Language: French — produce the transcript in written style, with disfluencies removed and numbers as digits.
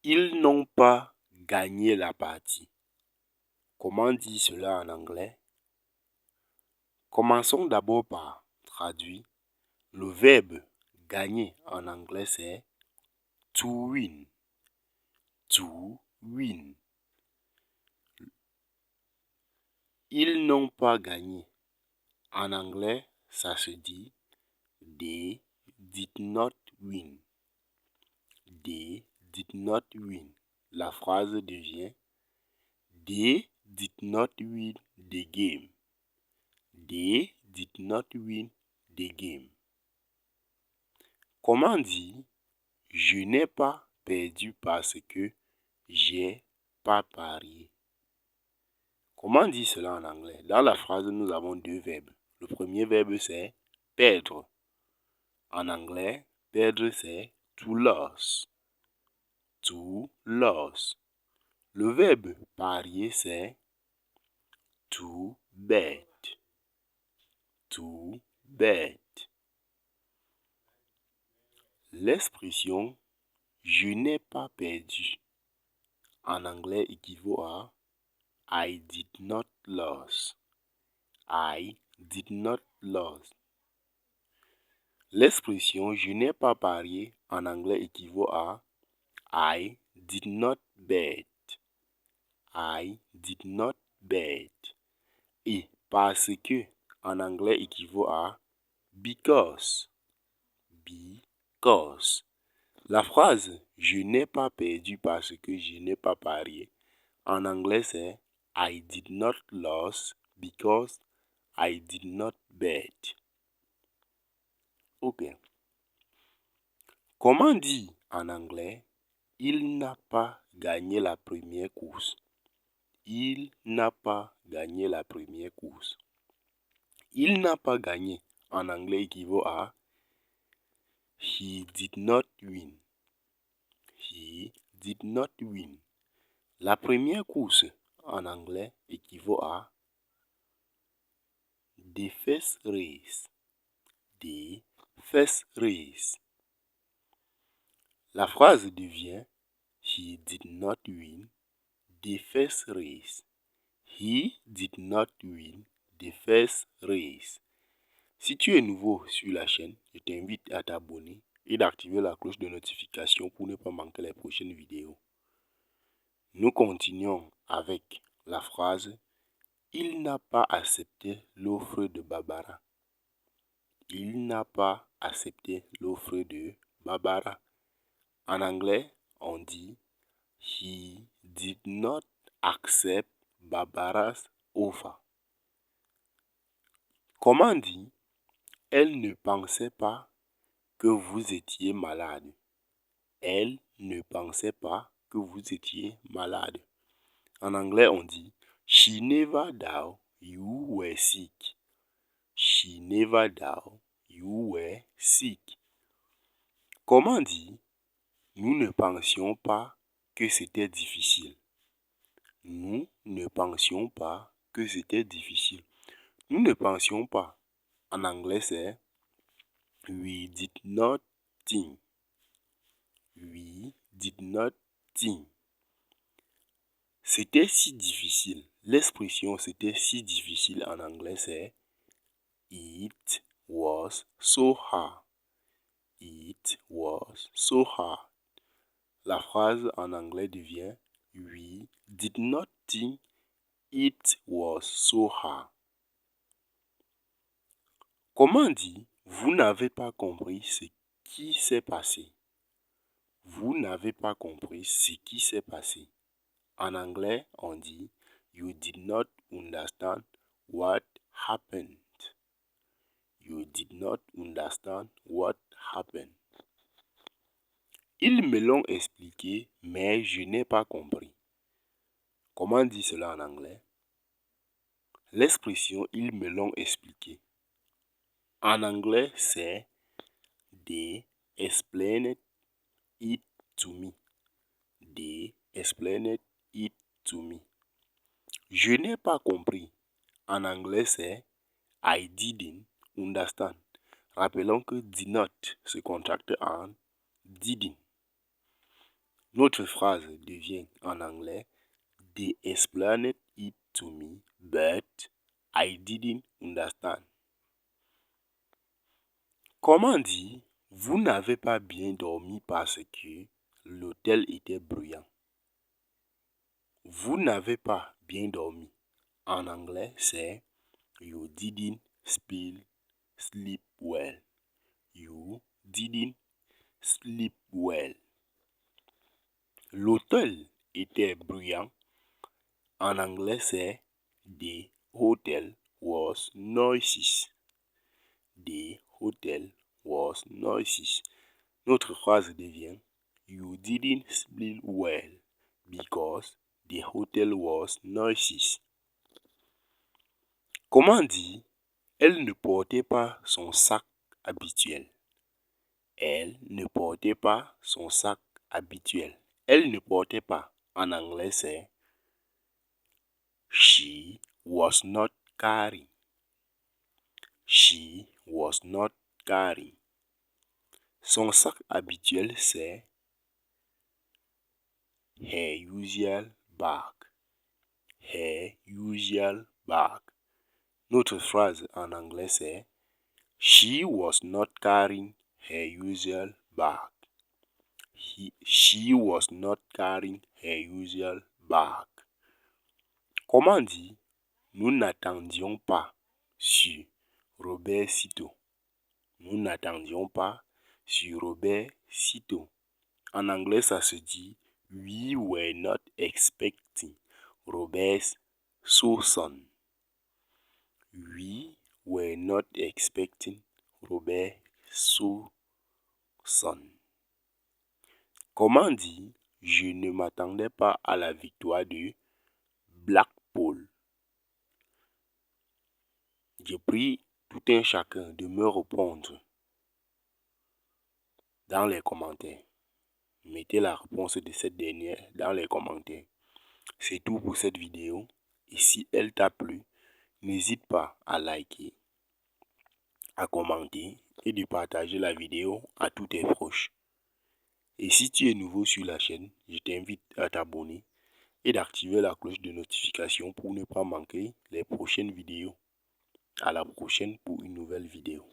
Ils n'ont pas gagné la partie. Comment dire cela en anglais? Commençons d'abord par traduire. Le verbe gagner en anglais c'est to win. To win. Ils n'ont pas gagné. En anglais, ça se dit they did not win. They did not win. La phrase devient they did not win the game. They did not win the game. Comment dire je n'ai pas perdu parce que j'ai pas parié? Comment dire cela en anglais? Dans la phrase, nous avons deux verbes. Le premier verbe, c'est perdre. En anglais, perdre, c'est to lose. To lose. Le verbe parier, c'est to bet. To bet. L'expression je n'ai pas perdu en anglais équivaut à I did not lose. I did not lose. L'expression je n'ai pas parié en anglais équivaut à I did not bet. I did not bet. Et parce que en anglais équivaut à because. Because. La phrase je n'ai pas perdu parce que je n'ai pas parié en anglais c'est I did not lose because I did not bet. Ok. Comment dire en anglais il n'a pas gagné la première course? Il n'a pas gagné la première course. Il n'a pas gagné en anglais équivaut à he did not win. He did not win. La première course en anglais équivaut à the first race. The first race. La phrase devient he did not win the first race. He did not win the first race. Si tu es nouveau sur la chaîne, je t'invite à t'abonner et d'activer la cloche de notification pour ne pas manquer les prochaines vidéos. Nous continuons avec la phrase il n'a pas accepté l'offre de Barbara. Il n'a pas accepté l'offre de Barbara. En anglais, on dit he did not accept Barbara's offer. Comment dire elle ne pensait pas que vous étiez malade. Elle ne pensait pas que vous étiez malade. En anglais, on dit she never doubt you were sick. She never doubt you were sick. Comment dire nous ne pensions pas que c'était difficile. Nous ne pensions pas que c'était difficile. Nous ne pensions pas. En anglais, c'est we did not think. We did not think. C'était si difficile. L'expression c'était si difficile en anglais, c'est it was so hard. It was so hard. La phrase en anglais devient we did not think it was so hard. Comment dire vous n'avez pas compris ce qui s'est passé? Vous n'avez pas compris ce qui s'est passé. En anglais, on dit you did not understand what happened. You did not understand what happened. Ils me l'ont expliqué, mais je n'ai pas compris. Comment dire cela en anglais? L'expression ils me l'ont expliqué. En anglais, c'est they explained it to me. They explained it to me. Je n'ai pas compris. En anglais, c'est I didn't understand. Rappelons que did not se contracte en didn't. Notre phrase devient en anglais They explained it to me, but I didn't understand. Comment dire vous n'avez pas bien dormi parce que l'hôtel était bruyant? Vous n'avez pas bien dormi. En anglais, c'est You didn't sleep well. You didn't sleep well. L'hôtel était bruyant. En anglais, c'est The hotel was noisy. The hotel was noisy. Notre phrase devient You didn't sleep well because the hotel was noisy. Comment dire elle ne portait pas son sac habituel? Elle ne portait pas son sac habituel. Elle ne portait pas. En anglais, c'est She was not carrying. She was not carrying. Son sac habituel, c'est her usual bag. Her usual bag. Notre phrase en anglais, c'est She was not carrying her usual bag. She was not carrying her usual bag. Comment dire nous n'attendions pas sur Robert sitôt? Nous n'attendions pas sur Robert sitôt. En anglais, ça se dit We were not expecting Robert so soon. We were not expecting Robert so soon. Comment dire je ne m'attendais pas à la victoire de Blackpool? Je prie tout un chacun de me répondre dans les commentaires. Mettez la réponse de cette dernière dans les commentaires. C'est tout pour cette vidéo. Et si elle t'a plu, n'hésite pas à liker, à commenter et de partager la vidéo à tous tes proches. Et si tu es nouveau sur la chaîne, je t'invite à t'abonner et d'activer la cloche de notification pour ne pas manquer les prochaines vidéos. À la prochaine pour une nouvelle vidéo.